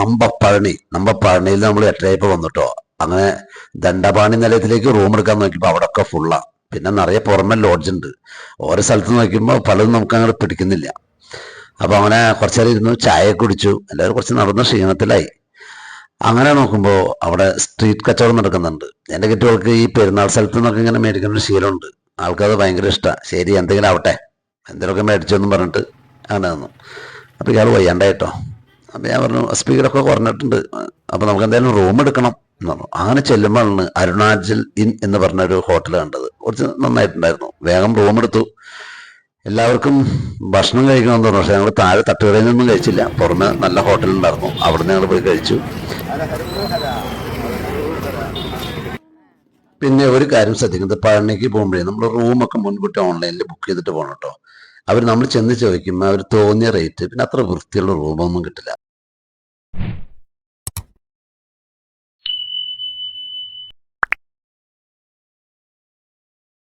നമ്മ പഴനിയിൽ നമ്മൾ 8:30 വന്നിട്ടോ. അങ്ങനെ ദണ്ഡപാണി നിലയത്തിലേക്ക് റൂം എടുക്കാൻ നോക്കിയപ്പോൾ അവിടെ ഒക്കെ ഫുള്ളാ. പിന്നെ നിറയെ പുറമെ ലോഡ്ജ് ഉണ്ട്. ഓരോ സ്ഥലത്ത് നോക്കുമ്പോൾ പലതും നമുക്ക് അങ്ങനെ പിടിക്കുന്നില്ല. അപ്പൊ അങ്ങനെ കുറച്ചേരം ഇരുന്നു, ചായ കുടിച്ചു, എല്ലാവരും കുറച്ച് നടന്ന ക്ഷീണത്തിലായി. അങ്ങനെ നോക്കുമ്പോൾ അവിടെ സ്ട്രീറ്റ് കച്ചവടം നടക്കുന്നുണ്ട്. എൻ്റെ കുട്ടികൾക്ക് ഈ പെരുന്നാൾ സ്ഥലത്ത് നിന്നൊക്കെ ഇങ്ങനെ മേടിക്കുന്ന ഒരു ശീലമുണ്ട്. ആൾക്കത് ഭയങ്കര ഇഷ്ടമാണ്. ശരി, എന്തെങ്കിലും ആവട്ടെ, എന്തെങ്കിലുമൊക്കെ മേടിച്ചെന്നും പറഞ്ഞിട്ട് അങ്ങനെ തന്നു. അപ്പോൾ ഇയാൾ വയ്യാണ്ടായിട്ടോ. അപ്പം ഞാൻ പറഞ്ഞു സ്പീഡൊക്കെ കുറഞ്ഞിട്ടുണ്ട്, അപ്പോൾ നമുക്ക് എന്തായാലും റൂം എടുക്കണം എന്ന് പറഞ്ഞു. അങ്ങനെ ചെല്ലുമ്പോഴാണ് അരുണാചൽ ഇൻ എന്ന് പറഞ്ഞൊരു ഹോട്ടൽ കണ്ടത്. കുറച്ച് നന്നായിട്ടുണ്ടായിരുന്നു. വേഗം റൂം എടുത്തു. എല്ലാവർക്കും ഭക്ഷണം കഴിക്കണമെന്ന് പറഞ്ഞു. പക്ഷെ ഞങ്ങൾ താഴെ തട്ടുകടയിൽ നിന്നും കഴിച്ചില്ല. പുറമെ നല്ല ഹോട്ടലുണ്ടായിരുന്നു, അവിടെ നിന്ന് ഞങ്ങൾ പോയി കഴിച്ചു. പിന്നെ ഒരു കാര്യം ശ്രദ്ധിക്കുന്നത്, പഴനിക്ക് പോകുമ്പോഴേ നമ്മൾ റൂമൊക്കെ മുൻകൂട്ടി ഓൺലൈനിൽ ബുക്ക് ചെയ്തിട്ട് പോകണം കേട്ടോ. അവർ നമ്മൾ ചെന്ന് ചോദിക്കുമ്പോൾ അവർ തോന്നിയ റേറ്റ്, പിന്നെ അത്ര വൃത്തിയുള്ള റൂമൊന്നും കിട്ടില്ല.